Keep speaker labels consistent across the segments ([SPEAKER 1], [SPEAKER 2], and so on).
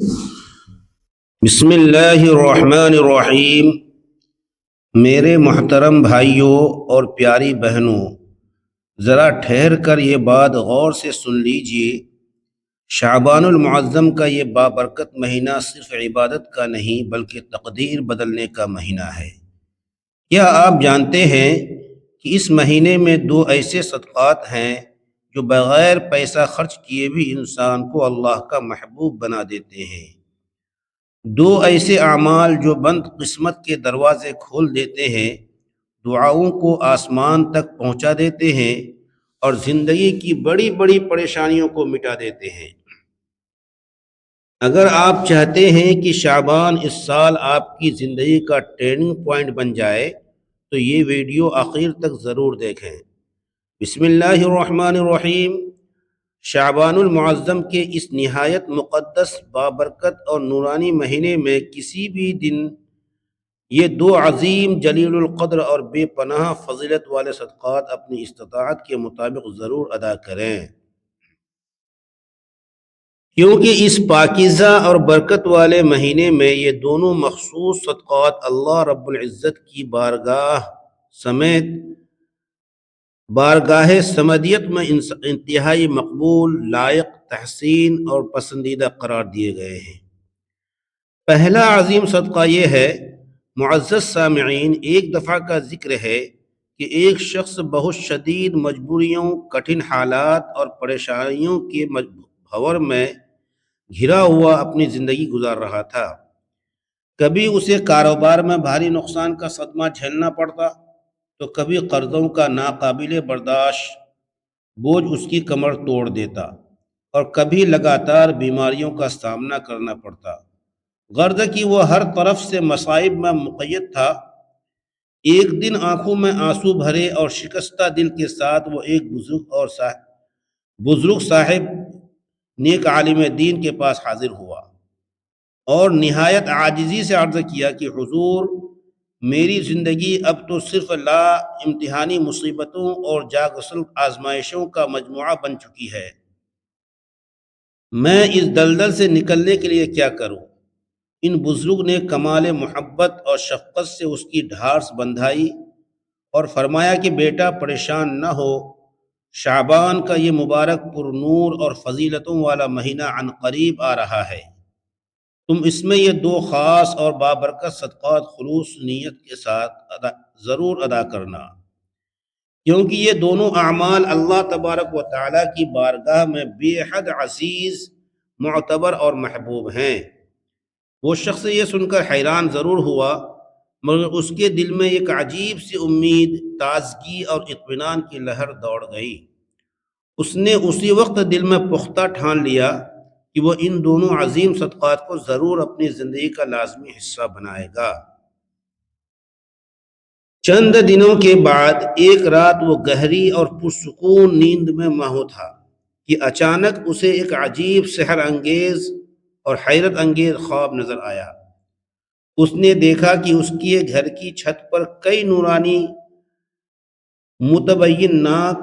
[SPEAKER 1] بسم اللہ الرحمن الرحیم۔ میرے محترم بھائیوں اور پیاری بہنوں، ذرا ٹھہر کر یہ بات غور سے سن لیجئے۔ شعبان المعظم کا یہ بابرکت مہینہ صرف عبادت کا نہیں بلکہ تقدیر بدلنے کا مہینہ ہے۔ کیا آپ جانتے ہیں کہ اس مہینے میں دو ایسے صدقات ہیں جو بغیر پیسہ خرچ کیے بھی انسان کو اللہ کا محبوب بنا دیتے ہیں؟ دو ایسے اعمال جو بند قسمت کے دروازے کھول دیتے ہیں، دعاؤں کو آسمان تک پہنچا دیتے ہیں اور زندگی کی بڑی بڑی پریشانیوں کو مٹا دیتے ہیں۔ اگر آپ چاہتے ہیں کہ شعبان اس سال آپ کی زندگی کا ٹرننگ پوائنٹ بن جائے تو یہ ویڈیو آخر تک ضرور دیکھیں۔ بسم اللہ الرحمن الرحیم۔ شعبان المعظم کے اس نہایت مقدس، بابرکت اور نورانی مہینے میں کسی بھی دن یہ دو عظیم، جلیل القدر اور بے پناہ فضیلت والے صدقات اپنی استطاعت کے مطابق ضرور ادا کریں، کیونکہ اس پاکیزہ اور برکت والے مہینے میں یہ دونوں مخصوص صدقات اللہ رب العزت کی بارگاہ سمدیت میں انتہائی مقبول، لائق، تحسین اور پسندیدہ قرار دیے گئے ہیں۔ پہلا عظیم صدقہ یہ ہے، معزز سامعین، ایک دفعہ کا ذکر ہے کہ ایک شخص بہت شدید مجبوریوں، کٹھن حالات اور پریشانیوں کے بھور میں گھرا ہوا اپنی زندگی گزار رہا تھا۔ کبھی اسے کاروبار میں بھاری نقصان کا صدمہ جھیلنا پڑتا تو کبھی قرضوں کا ناقابل برداشت بوجھ اس کی کمر توڑ دیتا اور کبھی لگاتار بیماریوں کا سامنا کرنا پڑتا۔ غرض کہ وہ ہر طرف سے مصائب میں مقید تھا۔ ایک دن آنکھوں میں آنسو بھرے اور شکستہ دل کے ساتھ وہ ایک بزرگ صاحب نیک عالم دین کے پاس حاضر ہوا اور نہایت عاجزی سے عرض کیا کہ حضور، میری زندگی اب تو صرف لا امتحانی مصیبتوں اور جاگسل آزمائشوں کا مجموعہ بن چکی ہے۔ میں اس دلدل سے نکلنے کے لیے کیا کروں؟ ان بزرگ نے کمال محبت اور شفقت سے اس کی ڈھارس بندھائی اور فرمایا کہ بیٹا، پریشان نہ ہو، شعبان کا یہ مبارک پر نور اور فضیلتوں والا مہینہ عن قریب آ رہا ہے۔ تم اس میں یہ دو خاص اور بابرکت صدقات خلوص نیت کے ساتھ ضرور ادا کرنا، کیونکہ یہ دونوں اعمال اللہ تبارک و تعالیٰ کی بارگاہ میں بے حد عزیز، معتبر اور محبوب ہیں۔ وہ شخص یہ سن کر حیران ضرور ہوا، مگر اس کے دل میں ایک عجیب سی امید، تازگی اور اطمینان کی لہر دوڑ گئی۔ اس نے اسی وقت دل میں پختہ ٹھان لیا کہ وہ ان دونوں عظیم صدقات کو ضرور اپنی زندگی کا لازمی حصہ بنائے گا۔ چند دنوں کے بعد ایک رات وہ گہری اور پرسکون نیند میں مہو تھا کہ اچانک اسے ایک عجیب سحر انگیز اور حیرت انگیز خواب نظر آیا۔ اس نے دیکھا کہ اس کے گھر کی چھت پر کئی نورانی، متبین ناک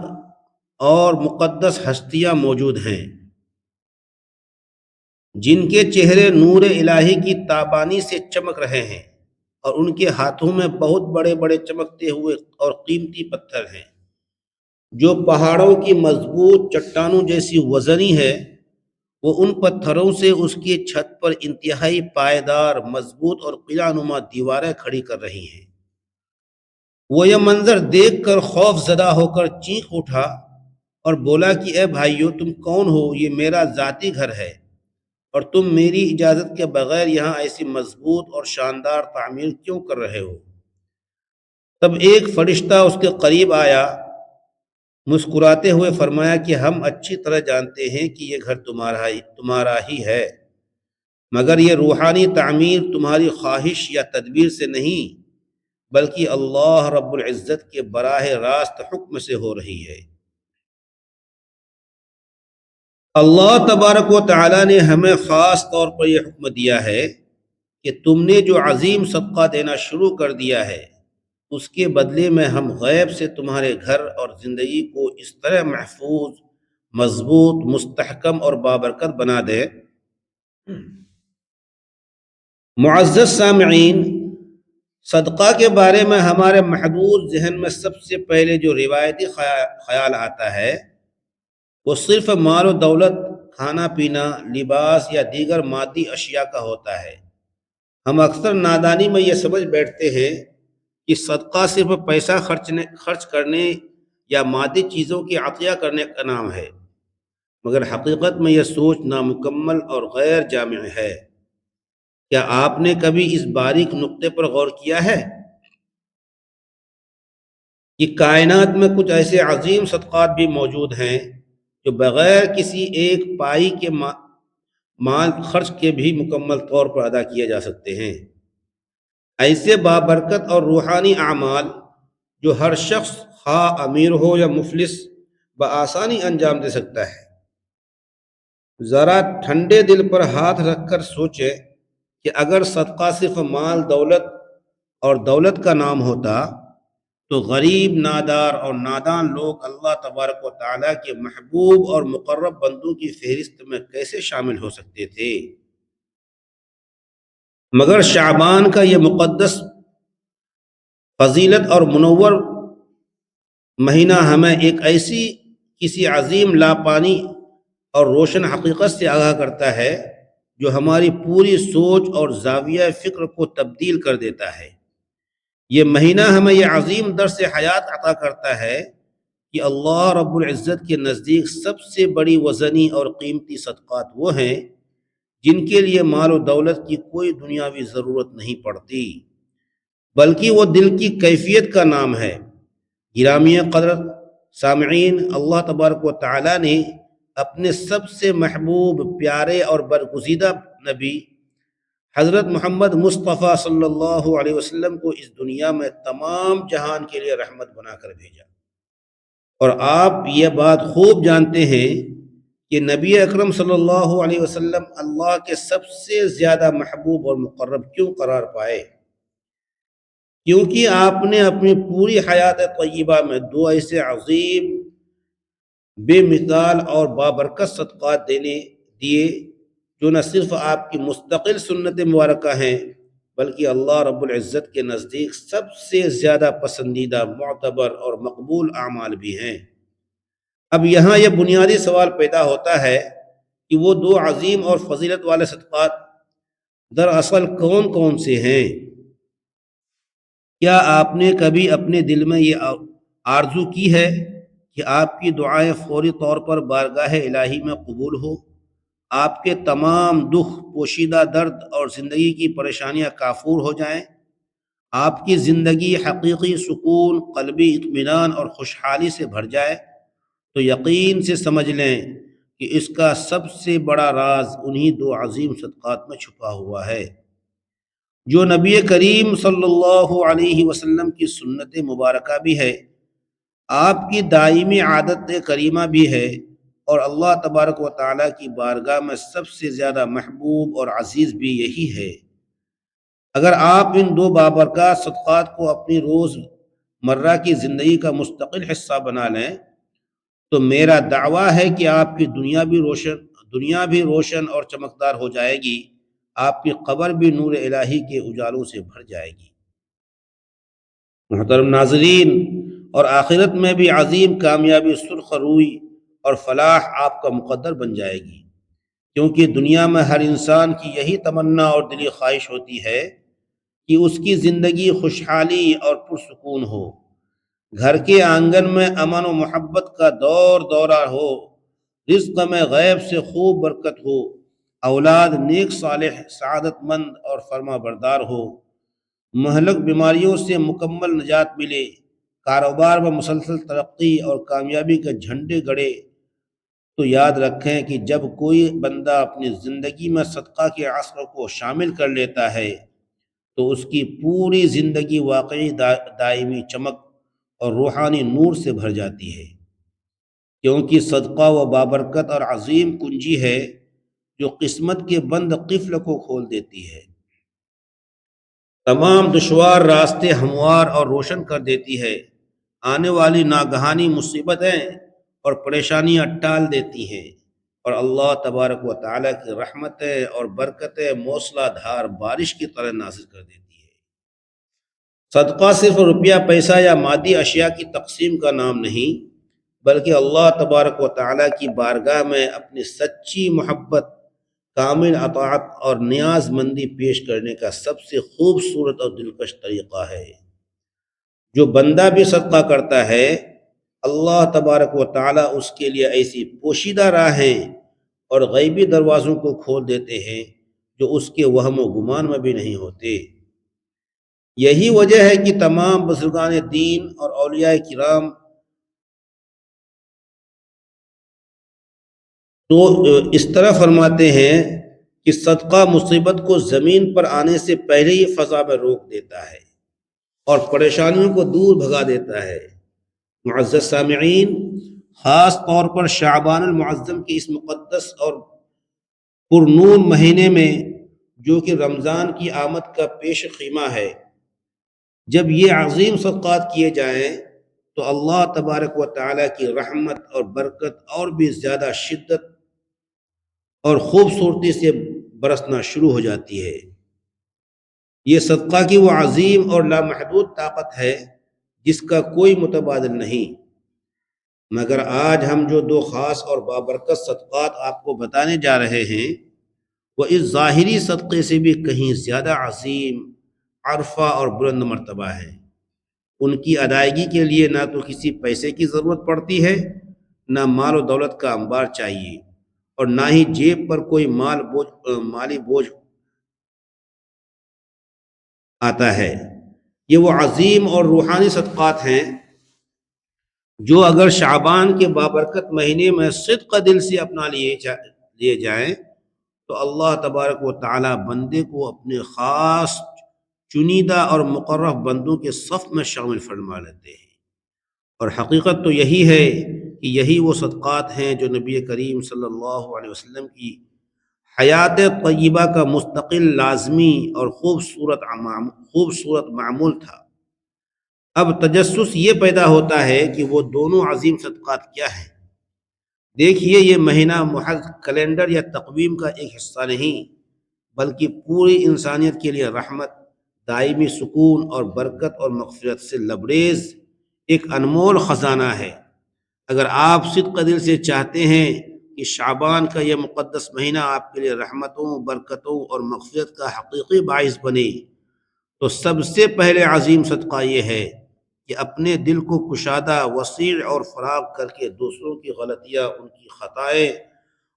[SPEAKER 1] اور مقدس ہستیاں موجود ہیں، جن کے چہرے نور الہی کی تابانی سے چمک رہے ہیں اور ان کے ہاتھوں میں بہت بڑے بڑے چمکتے ہوئے اور قیمتی پتھر ہیں جو پہاڑوں کی مضبوط چٹانوں جیسی وزنی ہے۔ وہ ان پتھروں سے اس کی چھت پر انتہائی پائیدار، مضبوط اور قلعہ نما دیواریں کھڑی کر رہی ہیں۔ وہ یہ منظر دیکھ کر خوف زدہ ہو کر چیخ اٹھا اور بولا کہ اے بھائیو، تم کون ہو؟ یہ میرا ذاتی گھر ہے اور تم میری اجازت کے بغیر یہاں ایسی مضبوط اور شاندار تعمیر کیوں کر رہے ہو؟ تب ایک فرشتہ اس کے قریب آیا، مسکراتے ہوئے فرمایا کہ ہم اچھی طرح جانتے ہیں کہ یہ گھر تمہارا ہی ہے، مگر یہ روحانی تعمیر تمہاری خواہش یا تدبیر سے نہیں بلکہ اللہ رب العزت کے براہ راست حکم سے ہو رہی ہے۔ اللہ تبارک و تعالیٰ نے ہمیں خاص طور پر یہ حکم دیا ہے کہ تم نے جو عظیم صدقہ دینا شروع کر دیا ہے، اس کے بدلے میں ہم غیب سے تمہارے گھر اور زندگی کو اس طرح محفوظ، مضبوط، مستحکم اور بابرکت بنا دیں معزز سامعین، صدقہ کے بارے میں ہمارے محدود ذہن میں سب سے پہلے جو روایتی خیال آتا ہے وہ صرف مال و دولت، کھانا پینا، لباس یا دیگر مادی اشیاء کا ہوتا ہے۔ ہم اکثر نادانی میں یہ سمجھ بیٹھتے ہیں کہ صدقہ صرف پیسہ خرچ کرنے یا مادی چیزوں کی عطیہ کرنے کا نام ہے، مگر حقیقت میں یہ سوچ نامکمل اور غیر جامع ہے۔ کیا آپ نے کبھی اس باریک نقطے پر غور کیا ہے کہ کائنات میں کچھ ایسے عظیم صدقات بھی موجود ہیں جو بغیر کسی ایک پائی کے مال خرچ کے بھی مکمل طور پر ادا کیے جا سکتے ہیں؟ ایسے بابرکت اور روحانی اعمال جو ہر شخص خواہ امیر ہو یا مفلس بآسانی انجام دے سکتا ہے۔ ذرا ٹھنڈے دل پر ہاتھ رکھ کر سوچے کہ اگر صدقہ صرف مال اور دولت کا نام ہوتا تو غریب، نادار اور نادان لوگ اللہ تبارک و تعالیٰ کے محبوب اور مقرب بندوں کی فہرست میں کیسے شامل ہو سکتے تھے؟ مگر شعبان کا یہ مقدس، فضیلت اور منور مہینہ ہمیں ایک ایسی کسی عظیم لاپانی اور روشن حقیقت سے آگاہ کرتا ہے جو ہماری پوری سوچ اور زاویہ فکر کو تبدیل کر دیتا ہے۔ یہ مہینہ ہمیں یہ عظیم درس حیات عطا کرتا ہے کہ اللہ رب العزت کے نزدیک سب سے بڑی وزنی اور قیمتی صدقات وہ ہیں جن کے لیے مال و دولت کی کوئی دنیاوی ضرورت نہیں پڑتی، بلکہ وہ دل کی کیفیت کا نام ہے۔ گرامی قدر سامعین، اللہ تبارک و تعالیٰ نے اپنے سب سے محبوب، پیارے اور برگزیدہ نبی حضرت محمد مصطفیٰ صلی اللہ علیہ وسلم کو اس دنیا میں تمام جہان کے لیے رحمت بنا کر بھیجا، اور آپ یہ بات خوب جانتے ہیں کہ نبی اکرم صلی اللہ علیہ وسلم اللہ کے سب سے زیادہ محبوب اور مقرب کیوں قرار پائے؟ کیونکہ آپ نے اپنی پوری حیات طیبہ میں دو ایسے عظیم، بے مثال اور بابرکت صدقات دیے جو نہ صرف آپ کی مستقل سنت مبارکہ ہیں بلکہ اللہ رب العزت کے نزدیک سب سے زیادہ پسندیدہ، معتبر اور مقبول اعمال بھی ہیں۔ اب یہاں یہ بنیادی سوال پیدا ہوتا ہے کہ وہ دو عظیم اور فضیلت والے صدقات دراصل کون کون سے ہیں؟ کیا آپ نے کبھی اپنے دل میں یہ آرزو کی ہے کہ آپ کی دعائیں فوری طور پر بارگاہ الہی میں قبول ہو، آپ کے تمام دکھ، پوشیدہ درد اور زندگی کی پریشانیاں کافور ہو جائیں، آپ کی زندگی حقیقی سکون، قلبی اطمینان اور خوشحالی سے بھر جائے؟ تو یقین سے سمجھ لیں کہ اس کا سب سے بڑا راز انہی دو عظیم صدقات میں چھپا ہوا ہے جو نبی کریم صلی اللہ علیہ وسلم کی سنت مبارکہ بھی ہے، آپ کی دائمی عادت کریمہ بھی ہے، اور اللہ تبارک و تعالیٰ کی بارگاہ میں سب سے زیادہ محبوب اور عزیز بھی یہی ہے۔ اگر آپ ان دو بابرکات صدقات کو اپنی روز مرہ کی زندگی کا مستقل حصہ بنا لیں تو میرا دعویٰ ہے کہ آپ کی دنیا بھی روشن اور چمکدار ہو جائے گی، آپ کی قبر بھی نور الہی کے اجالوں سے بھر جائے گی۔ محترم ناظرین، اور آخرت میں بھی عظیم کامیابی، سرخ روئی اور فلاح آپ کا مقدر بن جائے گی، کیونکہ دنیا میں ہر انسان کی یہی تمنا اور دلی خواہش ہوتی ہے کہ اس کی زندگی خوشحالی اور پرسکون ہو، گھر کے آنگن میں امن و محبت کا دورہ ہو، رزق میں غیب سے خوب برکت ہو، اولاد نیک صالح، سعادت مند اور فرما بردار ہو، مہلک بیماریوں سے مکمل نجات ملے، کاروبار میں مسلسل ترقی اور کامیابی کے جھنڈے گڑے۔ تو یاد رکھیں کہ جب کوئی بندہ اپنی زندگی میں صدقہ کے عنصر کو شامل کر لیتا ہے تو اس کی پوری زندگی واقعی دائمی چمک اور روحانی نور سے بھر جاتی ہے، کیونکہ صدقہ وہ بابرکت اور عظیم کنجی ہے جو قسمت کے بند قفل کو کھول دیتی ہے، تمام دشوار راستے ہموار اور روشن کر دیتی ہے، آنے والی ناگہانی مصیبتیں اور پریشانیاں ٹال دیتی ہیں، اور اللہ تبارک و تعالیٰ کی رحمتیں اور برکتیں موسلا دھار بارش کی طرح نازل کر دیتی ہے۔ صدقہ صرف روپیہ پیسہ یا مادی اشیاء کی تقسیم کا نام نہیں، بلکہ اللہ تبارک و تعالیٰ کی بارگاہ میں اپنی سچی محبت، کامل اطاعت اور نیاز مندی پیش کرنے کا سب سے خوبصورت اور دلکش طریقہ ہے۔ جو بندہ بھی صدقہ کرتا ہے، اللہ تبارک و تعالیٰ اس کے لیے ایسی پوشیدہ راہیں اور غیبی دروازوں کو کھول دیتے ہیں جو اس کے وہم و گمان میں بھی نہیں ہوتے۔ یہی وجہ ہے کہ تمام بزرگان دین اور اولیاء کرام تو اس طرح فرماتے ہیں کہ صدقہ مصیبت کو زمین پر آنے سے پہلے ہی فضا میں روک دیتا ہے اور پریشانیوں کو دور بھگا دیتا ہے۔ معزز سامعین، خاص طور پر شعبان المعظم کے اس مقدس اور پرنور مہینے میں، جو کہ رمضان کی آمد کا پیش خیمہ ہے، جب یہ عظیم صدقات کیے جائیں تو اللہ تبارک و تعالیٰ کی رحمت اور برکت اور بھی زیادہ شدت اور خوبصورتی سے برسنا شروع ہو جاتی ہے۔ یہ صدقہ کی وہ عظیم اور لامحدود طاقت ہے جس کا کوئی متبادل نہیں۔ مگر آج ہم جو دو خاص اور بابرکت صدقات آپ کو بتانے جا رہے ہیں، وہ اس ظاہری صدقے سے بھی کہیں زیادہ عظیم، عرفہ اور بلند مرتبہ ہیں۔ ان کی ادائیگی کے لیے نہ تو کسی پیسے کی ضرورت پڑتی ہے، نہ مال و دولت کا انبار چاہیے، اور نہ ہی جیب پر کوئی مالی بوجھ آتا ہے۔ یہ وہ عظیم اور روحانی صدقات ہیں جو اگر شعبان کے بابرکت مہینے میں صدق دل سے اپنا لیے جائیں تو اللہ تبارک و تعالیٰ بندے کو اپنے خاص چنیدہ اور مقرب بندوں کے صف میں شامل فرما لیتے ہیں۔ اور حقیقت تو یہی ہے کہ یہی وہ صدقات ہیں جو نبی کریم صلی اللہ علیہ وسلم کی حیات طیبہ کا مستقل، لازمی اور خوبصورت معمول تھا۔ اب تجسس یہ پیدا ہوتا ہے کہ وہ دونوں عظیم صدقات کیا ہیں۔ دیکھیے، یہ مہینہ محض کیلنڈر یا تقویم کا ایک حصہ نہیں، بلکہ پوری انسانیت کے لیے رحمت، دائمی سکون اور برکت اور مغفرت سے لبریز ایک انمول خزانہ ہے۔ اگر آپ صدق دل سے چاہتے ہیں کہ شعبان کا یہ مقدس مہینہ آپ کے لیے رحمتوں، برکتوں اور مغفرت کا حقیقی باعث بنے، تو سب سے پہلے عظیم صدقہ یہ ہے کہ اپنے دل کو کشادہ، وسیع اور فراغ کر کے دوسروں کی غلطیاں، ان کی خطائیں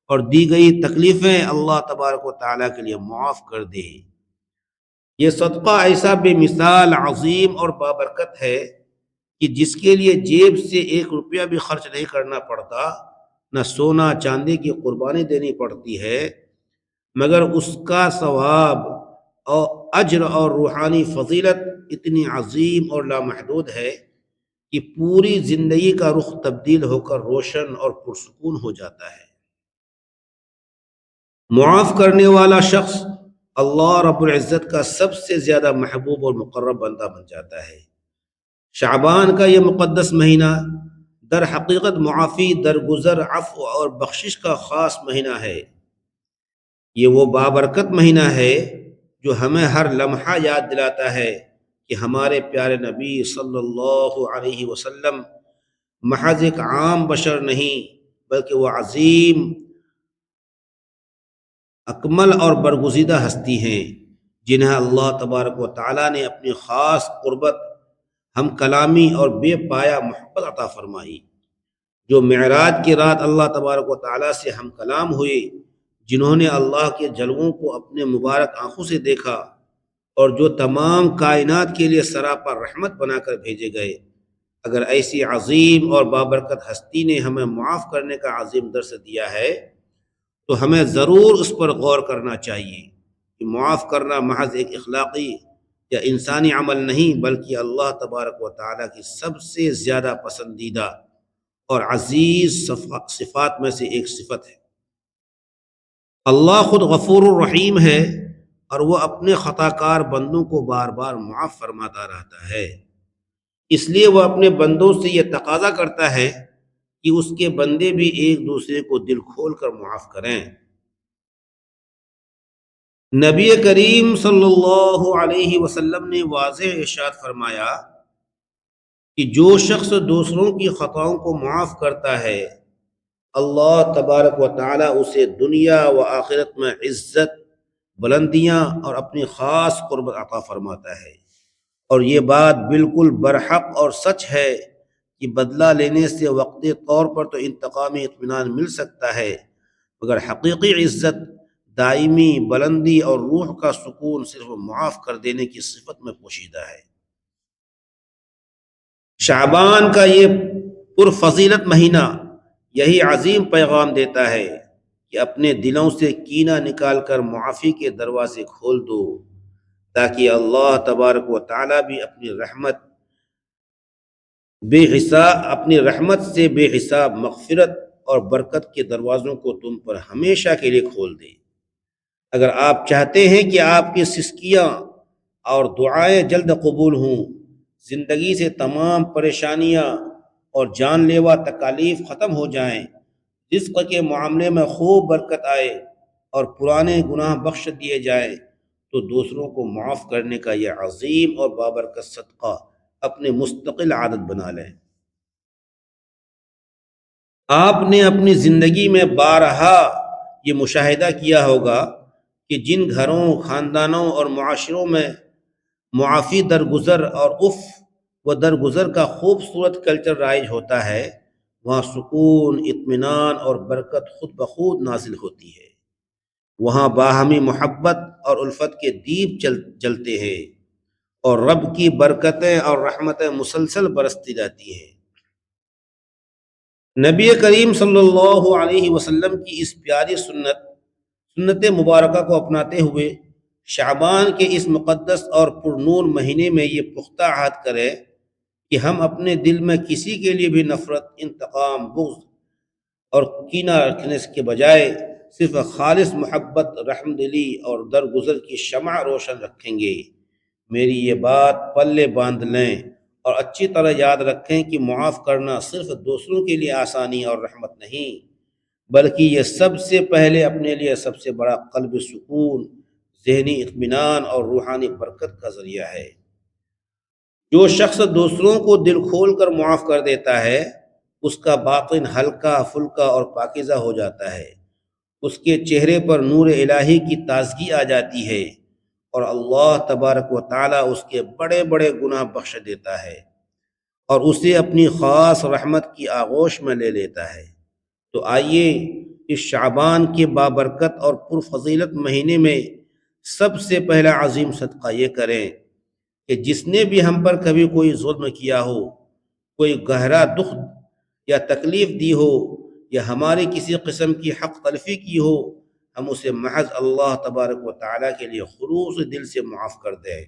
[SPEAKER 1] اور دی گئی تکلیفیں اللہ تبارک و تعالیٰ کے لیے معاف کر دے۔ یہ صدقہ ایسا بے مثال، عظیم اور بابرکت ہے کہ جس کے لیے جیب سے ایک روپیہ بھی خرچ نہیں کرنا پڑتا، نہ سونا چاندی کی قربانی دینی پڑتی ہے، مگر اس کا ثواب اور اجر اور روحانی فضیلت اتنی عظیم اور لامحدود ہے کہ پوری زندگی کا رخ تبدیل ہو کر روشن اور پرسکون ہو جاتا ہے۔ معاف کرنے والا شخص اللہ رب العزت کا سب سے زیادہ محبوب اور مقرب بندہ بن جاتا ہے۔ شعبان کا یہ مقدس مہینہ در حقیقت معافی، درگزر، عفو اور بخشش کا خاص مہینہ ہے۔ یہ وہ بابرکت مہینہ ہے جو ہمیں ہر لمحہ یاد دلاتا ہے کہ ہمارے پیارے نبی صلی اللہ علیہ وسلم محض ایک عام بشر نہیں، بلکہ وہ عظیم، اکمل اور برگزیدہ ہستی ہیں جنہیں اللہ تبارک و تعالیٰ نے اپنی خاص قربت، ہم کلامی اور بے پایا محبت عطا فرمائی۔ جو معراج کی رات اللہ تبارک و تعالیٰ سے ہم کلام ہوئے، جنہوں نے اللہ کے جلووں کو اپنے مبارک آنکھوں سے دیکھا، اور جو تمام کائنات کے لیے سراپا رحمت بنا کر بھیجے گئے، اگر ایسی عظیم اور بابرکت ہستی نے ہمیں معاف کرنے کا عظیم درس دیا ہے تو ہمیں ضرور اس پر غور کرنا چاہیے کہ معاف کرنا محض ایک اخلاقی یا انسانی عمل نہیں، بلکہ اللہ تبارک و تعالیٰ کی سب سے زیادہ پسندیدہ اور عزیز صفات میں سے ایک صفت ہے۔ اللہ خود غفور الرحیم ہے اور وہ اپنے خطا کار بندوں کو بار بار معاف فرماتا رہتا ہے۔ اس لیے وہ اپنے بندوں سے یہ تقاضا کرتا ہے کہ اس کے بندے بھی ایک دوسرے کو دل کھول کر معاف کریں۔ نبی کریم صلی اللہ علیہ وسلم نے واضح ارشاد فرمایا کہ جو شخص دوسروں کی خطاؤں کو معاف کرتا ہے، اللہ تبارک و تعالی اسے دنیا و آخرت میں عزت، بلندیاں اور اپنی خاص قربت عطا فرماتا ہے۔ اور یہ بات بالکل برحق اور سچ ہے کہ بدلہ لینے سے وقتی طور پر تو انتقامی اطمینان مل سکتا ہے، مگر حقیقی عزت، دائمی بلندی اور روح کا سکون صرف معاف کر دینے کی صفت میں پوشیدہ ہے۔ شعبان کا یہ پرفضیلت مہینہ یہی عظیم پیغام دیتا ہے کہ اپنے دلوں سے کینہ نکال کر معافی کے دروازے کھول دو، تاکہ اللہ تبارک و تعالی بھی اپنی رحمت سے بے حساب مغفرت اور برکت کے دروازوں کو تم پر ہمیشہ کے لیے کھول دے۔ اگر آپ چاہتے ہیں کہ آپ کی سسکیاں اور دعائیں جلد قبول ہوں، زندگی سے تمام پریشانیاں اور جان لیوا تکالیف ختم ہو جائیں، رزق کے معاملے میں خوب برکت آئے اور پرانے گناہ بخش دیے جائیں، تو دوسروں کو معاف کرنے کا یہ عظیم اور بابرکت صدقہ اپنے مستقل عادت بنا لیں۔ آپ نے اپنی زندگی میں بارہا یہ مشاہدہ کیا ہوگا کہ جن گھروں، خاندانوں اور معاشروں میں معافی درگزر اور و درگزر کا خوبصورت کلچر رائج ہوتا ہے، وہاں سکون، اطمینان اور برکت خود بخود نازل ہوتی ہے۔ وہاں باہمی محبت اور الفت کے دیپ جلتے ہیں اور رب کی برکتیں اور رحمتیں مسلسل برستی رہتی ہیں۔ نبی کریم صلی اللہ علیہ وسلم کی اس پیاری سنت مبارکہ کو اپناتے ہوئے شعبان کے اس مقدس اور پرنور مہینے میں یہ پختہ عہد کریں کہ ہم اپنے دل میں کسی کے لیے بھی نفرت، انتقام، بغض اور کینہ رکھنے کے بجائے صرف خالص محبت، رحم دلی اور درگزر کی شمع روشن رکھیں گے۔ میری یہ بات پلے باندھ لیں اور اچھی طرح یاد رکھیں کہ معاف کرنا صرف دوسروں کے لیے آسانی اور رحمت نہیں، بلکہ یہ سب سے پہلے اپنے لیے سب سے بڑا قلبی سکون، ذہنی اطمینان اور روحانی برکت کا ذریعہ ہے۔ جو شخص دوسروں کو دل کھول کر معاف کر دیتا ہے، اس کا باطن ہلکا پھلکا اور پاکیزہ ہو جاتا ہے، اس کے چہرے پر نور الہی کی تازگی آ جاتی ہے اور اللہ تبارک و تعالیٰ اس کے بڑے بڑے گناہ بخش دیتا ہے اور اسے اپنی خاص رحمت کی آغوش میں لے لیتا ہے۔ تو آئیے اس شعبان کے بابرکت اور پرفضیلت مہینے میں سب سے پہلا عظیم صدقہ یہ کریں کہ جس نے بھی ہم پر کبھی کوئی ظلم کیا ہو، کوئی گہرا دکھ یا تکلیف دی ہو یا ہماری کسی قسم کی حق تلفی کی ہو، ہم اسے محض اللہ تبارک و تعالیٰ کے لیے خلوص دل سے معاف کر دیں۔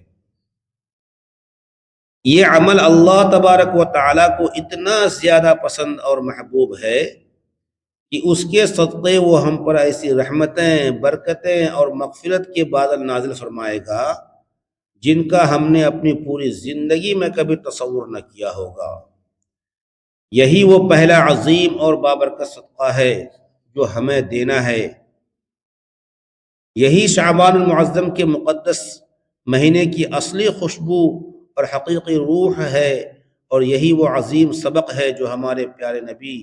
[SPEAKER 1] یہ عمل اللہ تبارک و تعالیٰ کو اتنا زیادہ پسند اور محبوب ہے کہ اس کے صدقے وہ ہم پر ایسی رحمتیں، برکتیں اور مغفرت کے بادل نازل فرمائے گا جن کا ہم نے اپنی پوری زندگی میں کبھی تصور نہ کیا ہوگا۔ یہی وہ پہلا عظیم اور بابرکت صدقہ ہے جو ہمیں دینا ہے۔ یہی شعبان المعظم کے مقدس مہینے کی اصلی خوشبو اور حقیقی روح ہے، اور یہی وہ عظیم سبق ہے جو ہمارے پیارے نبی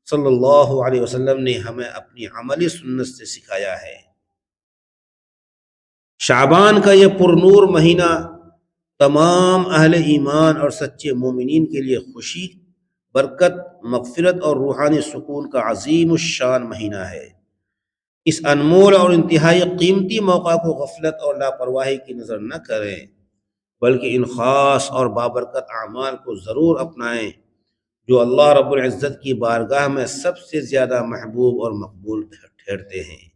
[SPEAKER 1] صلی اللہ علیہ وسلم نے ہمیں اپنی عملی سنت سے سکھایا ہے۔ شعبان کا یہ پرنور مہینہ تمام اہل ایمان اور سچے مومنین کے لیے خوشی، برکت، مغفرت اور روحانی سکون کا عظیم الشان مہینہ ہے۔ اس انمول اور انتہائی قیمتی موقع کو غفلت اور لاپرواہی کی نظر نہ کریں، بلکہ ان خاص اور بابرکت اعمال کو ضرور اپنائیں جو اللہ رب العزت کی بارگاہ میں سب سے زیادہ محبوب اور مقبول ٹھہرتے ہیں۔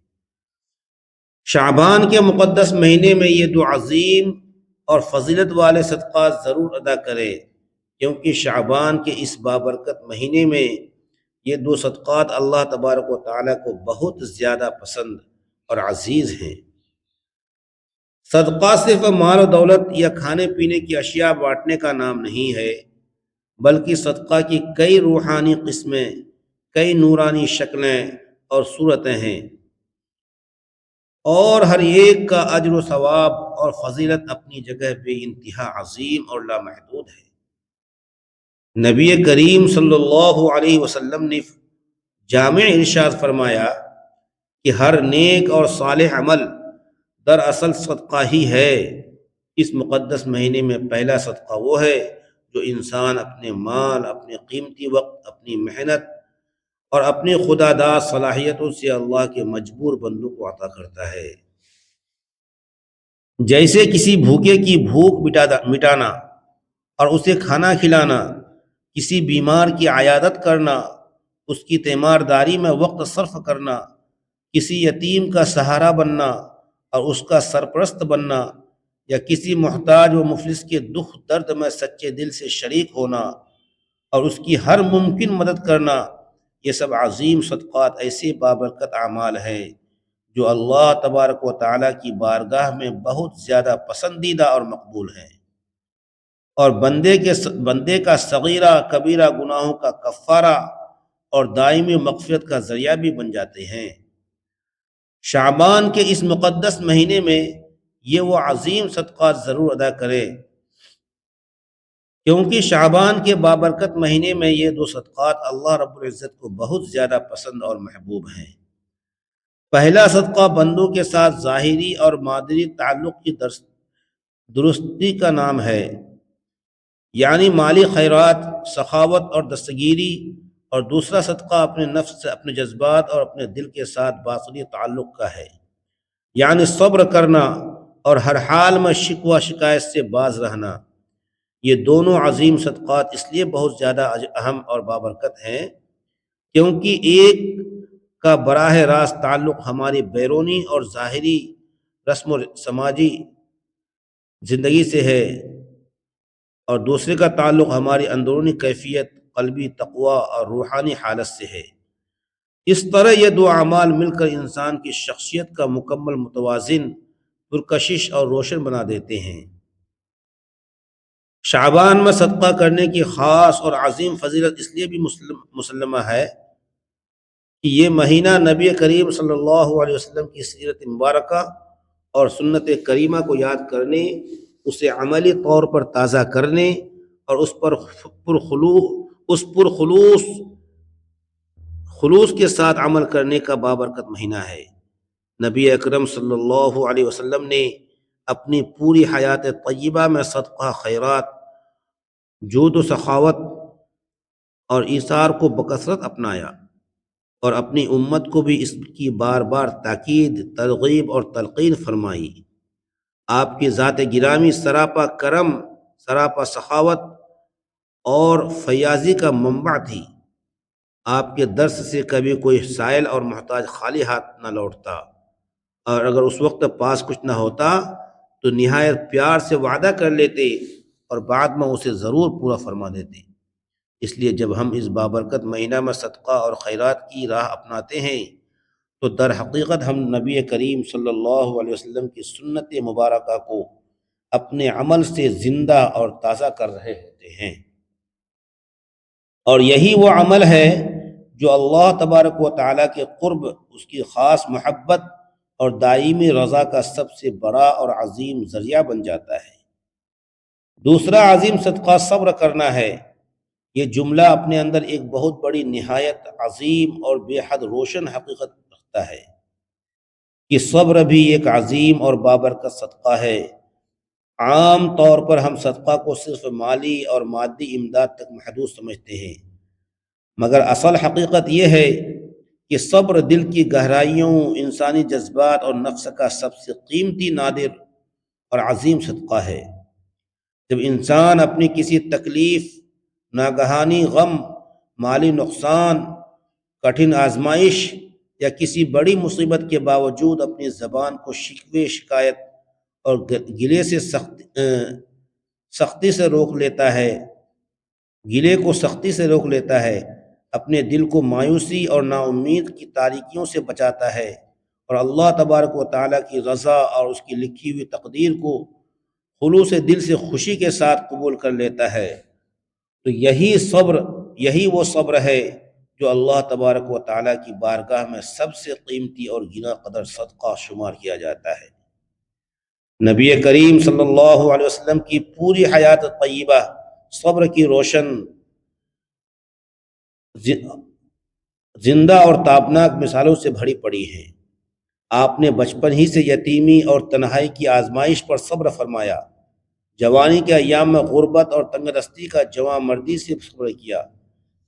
[SPEAKER 1] شعبان کے مقدس مہینے میں یہ دو عظیم اور فضیلت والے صدقات ضرور ادا کریں، کیونکہ شعبان کے اس بابرکت مہینے میں یہ دو صدقات اللہ تبارک و تعالیٰ کو بہت زیادہ پسند اور عزیز ہیں۔ صدقہ صرف مال و دولت یا کھانے پینے کی اشیاء بانٹنے کا نام نہیں ہے، بلکہ صدقہ کی کئی روحانی قسمیں کئی نورانی شکلیں اور صورتیں ہیں، اور ہر ایک کا اجر و ثواب اور فضیلت اپنی جگہ بے انتہا عظیم اور لامحدود ہے۔ نبی کریم صلی اللہ علیہ وسلم نے جامع ارشاد فرمایا کہ ہر نیک اور صالح عمل دراصل صدقہ ہی ہے۔ اس مقدس مہینے میں پہلا صدقہ وہ ہے جو انسان اپنے مال، اپنے قیمتی وقت، اپنی محنت اور اپنی خدا داد صلاحیتوں سے اللہ کے مجبور بندوں کو عطا کرتا ہے، جیسے کسی بھوکے کی بھوک مٹانا اور اسے کھانا کھلانا، کسی بیمار کی عیادت کرنا، اس کی تیمارداری میں وقت صرف کرنا، کسی یتیم کا سہارا بننا اور اس کا سرپرست بننا، یا کسی محتاج و مفلس کے دکھ درد میں سچے دل سے شریک ہونا اور اس کی ہر ممکن مدد کرنا، یہ سب عظیم صدقات ایسے بابرکت اعمال ہیں جو اللہ تبارک و تعالیٰ کی بارگاہ میں بہت زیادہ پسندیدہ اور مقبول ہیں، اور بندے کا صغیرہ کبیرہ گناہوں کا کفارہ اور دائمی مغفرت کا ذریعہ بھی بن جاتے ہیں۔ شعبان کے اس مقدس مہینے میں یہ وہ عظیم صدقات ضرور ادا کرے، کیونکہ شعبان کے بابرکت مہینے میں یہ دو صدقات اللہ رب العزت کو بہت زیادہ پسند اور محبوب ہیں۔ پہلا صدقہ بندوں کے ساتھ ظاہری اور مادری تعلق کی درستی کا نام ہے، یعنی مالی خیرات، سخاوت اور دستگیری، اور دوسرا صدقہ اپنے نفس سے، اپنے جذبات اور اپنے دل کے ساتھ باطنی تعلق کا ہے، یعنی صبر کرنا اور ہر حال میں شکوہ شکایت سے باز رہنا۔ یہ دونوں عظیم صدقات اس لیے بہت زیادہ اہم اور بابرکت ہیں کیونکہ ایک کا براہ راست تعلق ہماری بیرونی اور ظاہری رسم و سماجی زندگی سے ہے، اور دوسرے کا تعلق ہماری اندرونی کیفیت، قلبی تقوی اور روحانی حالت سے ہے۔ اس طرح یہ دو اعمال مل کر انسان کی شخصیت کا مکمل متوازن، پرکشش اور روشن بنا دیتے ہیں۔ شعبان میں صدقہ کرنے کی خاص اور عظیم فضیلت اس لیے بھی مسلمہ ہے کہ یہ مہینہ نبی کریم صلی اللہ علیہ وسلم کی سیرت مبارکہ اور سنت کریمہ کو یاد کرنے، اسے عملی طور پر تازہ کرنے اور اس پر خلوص کے ساتھ عمل کرنے کا بابرکت مہینہ ہے۔ نبی اکرم صلی اللہ علیہ وسلم نے اپنی پوری حیات طیبہ میں صدقہ، خیرات، جود و سخاوت اور ایثار کو بکثرت اپنایا، اور اپنی امت کو بھی اس کی بار بار تاکید، ترغیب اور تلقین فرمائی۔ آپ کی ذات گرامی سراپا کرم، سراپا سخاوت اور فیاضی کا منبع تھی۔ آپ کے درس سے کبھی کوئی سائل اور محتاج خالی ہاتھ نہ لوٹتا، اور اگر اس وقت پاس کچھ نہ ہوتا تو نہایت پیار سے وعدہ کر لیتے اور بعد میں اسے ضرور پورا فرما دیتے۔ اس لیے جب ہم اس بابرکت مہینہ میں صدقہ اور خیرات کی راہ اپناتے ہیں تو در حقیقت ہم نبی کریم صلی اللہ علیہ وسلم کی سنت مبارکہ کو اپنے عمل سے زندہ اور تازہ کر رہے ہوتے ہیں، اور یہی وہ عمل ہے جو اللہ تبارک و تعالیٰ کے قرب، اس کی خاص محبت اور دائمی رضا کا سب سے بڑا اور عظیم ذریعہ بن جاتا ہے۔ دوسرا عظیم صدقہ صبر کرنا ہے۔ یہ جملہ اپنے اندر ایک بہت بڑی، نہایت عظیم اور بے حد روشن حقیقت رکھتا ہے کہ صبر بھی ایک عظیم اور بابرکت صدقہ ہے۔ عام طور پر ہم صدقہ کو صرف مالی اور مادی امداد تک محدود سمجھتے ہیں، مگر اصل حقیقت یہ ہے کہ صبر دل کی گہرائیوں، انسانی جذبات اور نفس کا سب سے قیمتی، نادر اور عظیم صدقہ ہے۔ جب انسان اپنی کسی تکلیف، ناگہانی غم، مالی نقصان، کٹھن آزمائش یا کسی بڑی مصیبت کے باوجود اپنی زبان کو شکوے، شکایت اور گلے سے سختی سے روک لیتا ہے، گلے کو سختی سے روک لیتا ہے، اپنے دل کو مایوسی اور نا امید کی تاریکیوں سے بچاتا ہے، اور اللہ تبارک و تعالیٰ کی رضا اور اس کی لکھی ہوئی تقدیر کو خلوص دل سے خوشی کے ساتھ قبول کر لیتا ہے، تو یہی وہ صبر ہے جو اللہ تبارک و تعالیٰ کی بارگاہ میں سب سے قیمتی اور گنا قدر صدقہ شمار کیا جاتا ہے۔ نبی کریم صلی اللہ علیہ وسلم کی پوری حیات طیبہ صبر کی روشن زندہ اور تابناک مثالوں سے بھری پڑی ہے۔ آپ نے بچپن ہی سے یتیمی اور تنہائی کی آزمائش پر صبر فرمایا، جوانی کے ایام میں غربت اور تنگ دستی کا جواں مردی سے صبر کیا،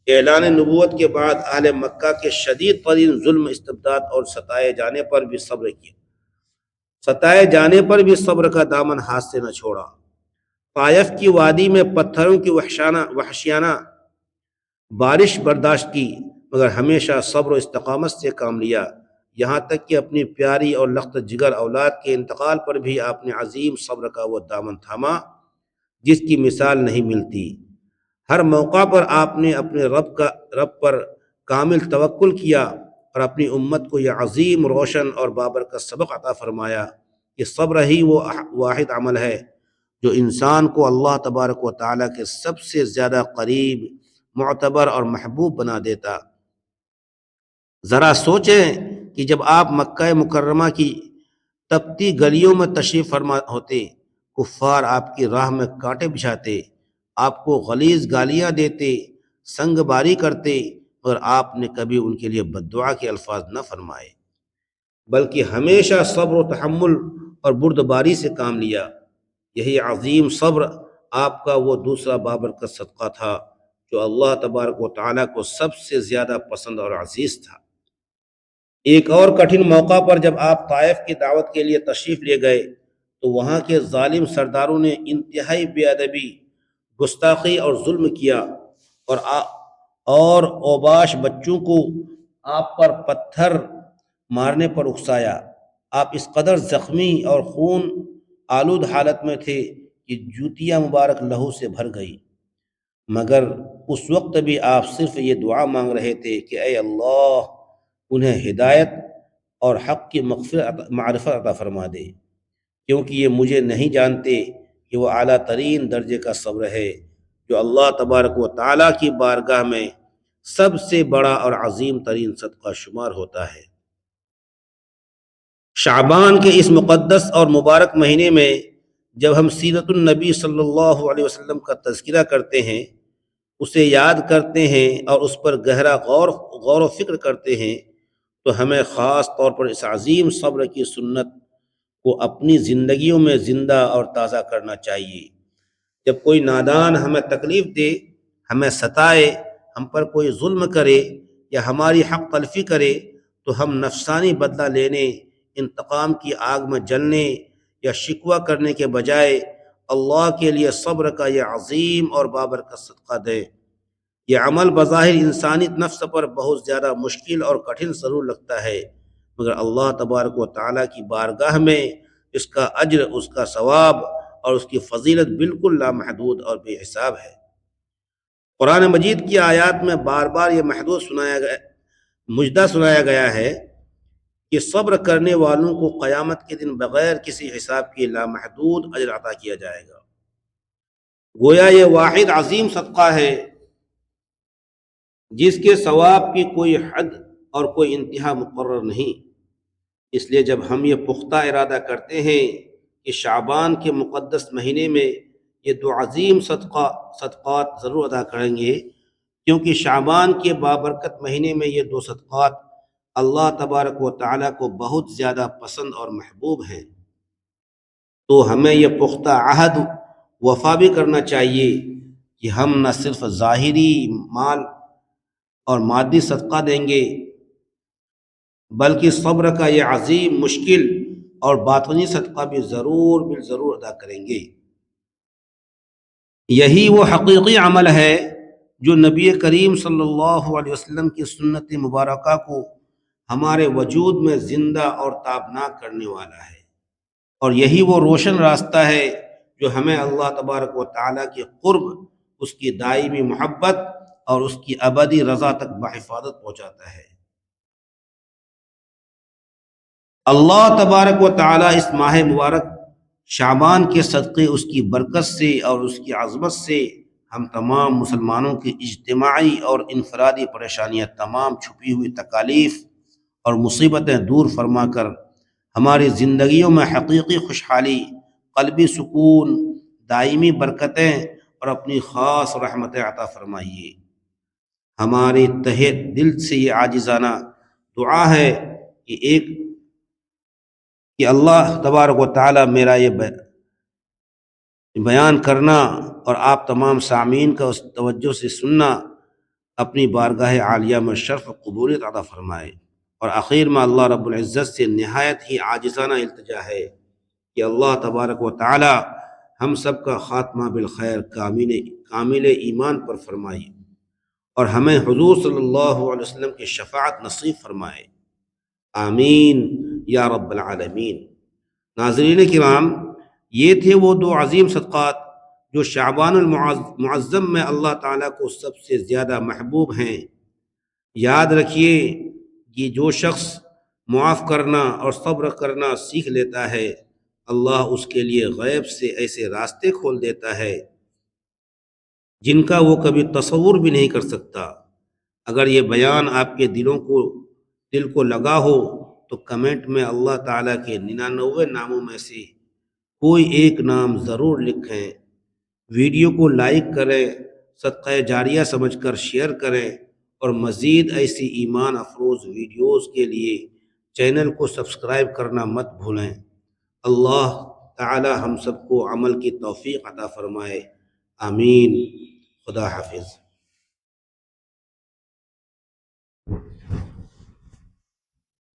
[SPEAKER 1] اعلان نبوت کے بعد اہل مکہ کے شدید ترین ظلم، استبداد اور ستائے جانے پر بھی صبر کا دامن ہاتھ سے نہ چھوڑا۔ طائف کی وادی میں پتھروں کی وحشیانہ بارش برداشت کی، مگر ہمیشہ صبر و استقامت سے کام لیا، یہاں تک کہ اپنی پیاری اور لخت جگر اولاد کے انتقال پر بھی آپ نے عظیم صبر کا وہ دامن تھاما جس کی مثال نہیں ملتی۔ ہر موقع پر آپ نے اپنے رب پر کامل توکل کیا اور اپنی امت کو یہ عظیم، روشن اور بابرکت سبق عطا فرمایا کہ صبر ہی وہ واحد عمل ہے جو انسان کو اللہ تبارک و تعالیٰ کے سب سے زیادہ قریب، معتبر اور محبوب بنا دیتا۔ ذرا سوچیں کہ جب آپ مکہ مکرمہ کی تپتی گلیوں میں تشریف فرما ہوتے، کفار آپ کی راہ میں کانٹے بچھاتے، آپ کو غلیظ گالیاں دیتے، سنگ باری کرتے، اور آپ نے کبھی ان کے لیے بد دعا کے الفاظ نہ فرمائے، بلکہ ہمیشہ صبر و تحمل اور بردباری سے کام لیا۔ یہی عظیم صبر آپ کا وہ دوسرا بابرکت صدقہ تھا جو اللہ تبارک و تعالیٰ کو سب سے زیادہ پسند اور عزیز تھا۔ ایک اور کٹھن موقع پر جب آپ طائف کی دعوت کے لیے تشریف لے گئے تو وہاں کے ظالم سرداروں نے انتہائی بے ادبی، گستاخی اور ظلم کیا، اور اوباش بچوں کو آپ پر پتھر مارنے پر اکسایا۔ آپ اس قدر زخمی اور خون آلود حالت میں تھے کہ جوتیاں مبارک لہو سے بھر گئی، مگر اس وقت بھی آپ صرف یہ دعا مانگ رہے تھے کہ اے اللہ انہیں ہدایت اور حق کی معرفت عطا فرما دے، کیونکہ یہ مجھے نہیں جانتے کہ وہ اعلیٰ ترین درجے کا صبر ہے جو اللہ تبارک و تعالیٰ کی بارگاہ میں سب سے بڑا اور عظیم ترین صدقہ شمار ہوتا ہے۔ شعبان کے اس مقدس اور مبارک مہینے میں جب ہم سیرت النبی صلی اللہ علیہ وسلم کا تذکرہ کرتے ہیں، اسے یاد کرتے ہیں اور اس پر گہرا غور و فکر کرتے ہیں، تو ہمیں خاص طور پر اس عظیم صبر کی سنت کو اپنی زندگیوں میں زندہ اور تازہ کرنا چاہیے۔ جب کوئی نادان ہمیں تکلیف دے، ہمیں ستائے، ہم پر کوئی ظلم کرے یا ہماری حق تلفی کرے، تو ہم نفسانی بدلہ لینے، انتقام کی آگ میں جلنے یا شکوہ کرنے کے بجائے اللہ کے لیے صبر کا یہ عظیم اور بابرکت صدقہ دیں۔ یہ عمل بظاہر انسانی نفس پر بہت زیادہ مشکل اور کٹھن ضرور لگتا ہے، مگر اللہ تبارک و تعالیٰ کی بارگاہ میں اس کا اجر، اس کا ثواب اور اس کی فضیلت بالکل لامحدود اور بے حساب ہے۔ قرآن مجید کی آیات میں بار بار یہ مجدہ سنایا گیا ہے کہ صبر کرنے والوں کو قیامت کے دن بغیر کسی حساب کے لامحدود اجر عطا کیا جائے گا۔ گویا یہ واحد عظیم صدقہ ہے جس کے ثواب کی کوئی حد اور کوئی انتہا مقرر نہیں۔ اس لیے جب ہم یہ پختہ ارادہ کرتے ہیں کہ شعبان کے مقدس مہینے میں یہ دو عظیم صدقات ضرور ادا کریں گے، کیونکہ شعبان کے بابرکت مہینے میں یہ دو صدقات اللہ تبارک و تعالیٰ کو بہت زیادہ پسند اور محبوب ہیں، تو ہمیں یہ پختہ عہد وفا بھی کرنا چاہیے کہ ہم نہ صرف ظاہری مال اور مادی صدقہ دیں گے، بلکہ صبر کا یہ عظیم، مشکل اور باطنی صدقہ بھی ضرور بالضرور ادا کریں گے۔ یہی وہ حقیقی عمل ہے جو نبی کریم صلی اللہ علیہ وسلم کی سنت مبارکہ کو ہمارے وجود میں زندہ اور تابناک کرنے والا ہے، اور یہی وہ روشن راستہ ہے جو ہمیں اللہ تبارک و تعالیٰ کے قرب، اس کی دائمی محبت اور اس کی ابدی رضا تک بحفاظت پہنچاتا ہے۔ اللہ تبارک و تعالیٰ اس ماہ مبارک شعبان کے صدقے اس کی برکت سے اور اس کی عظمت سے ہم تمام مسلمانوں کی اجتماعی اور انفرادی پریشانیاں، تمام چھپی ہوئی تکالیف اور مصیبتیں دور فرما کر ہماری زندگیوں میں حقیقی خوشحالی، قلبی سکون، دائمی برکتیں اور اپنی خاص رحمتیں عطا فرمائیے۔ ہماری تہہ دل سے یہ عاجزانہ دعا ہے کہ اللہ تبارک و تعالی میرا یہ بیان کرنا اور آپ تمام سامعین کا اس توجہ سے سننا اپنی بارگاہ عالیہ میں شرف و قبولیت عطا فرمائے۔ اور آخر میں اللہ رب العزت سے نہایت ہی عاجزانہ التجا ہے کہ اللہ تبارک و تعالی ہم سب کا خاتمہ بالخیر کامل ایمان پر فرمائے اور ہمیں حضور صلی اللہ علیہ وسلم کی شفاعت نصیب فرمائے، آمین یا رب العالمین۔ ناظرین کرام، یہ تھے وہ دو عظیم صدقات جو شعبان المعظم میں اللہ تعالیٰ کو سب سے زیادہ محبوب ہیں۔ یاد رکھیے کہ جو شخص معاف کرنا اور صبر کرنا سیکھ لیتا ہے، اللہ اس کے لیے غیب سے ایسے راستے کھول دیتا ہے جن کا وہ کبھی تصور بھی نہیں کر سکتا۔ اگر یہ بیان آپ کے دل کو لگا ہو تو کمنٹ میں اللہ تعالیٰ کے 99 ناموں میں سے کوئی ایک نام ضرور لکھیں۔ ویڈیو کو لائک کریں، صدقہ جاریہ سمجھ کر شیئر کریں اور مزید ایسی ایمان افروز ویڈیوز کے لیے چینل کو سبسکرائب کرنا مت بھولیں۔ اللہ تعالی ہم سب کو عمل کی توفیق عطا فرمائے، آمین۔ خدا حافظ۔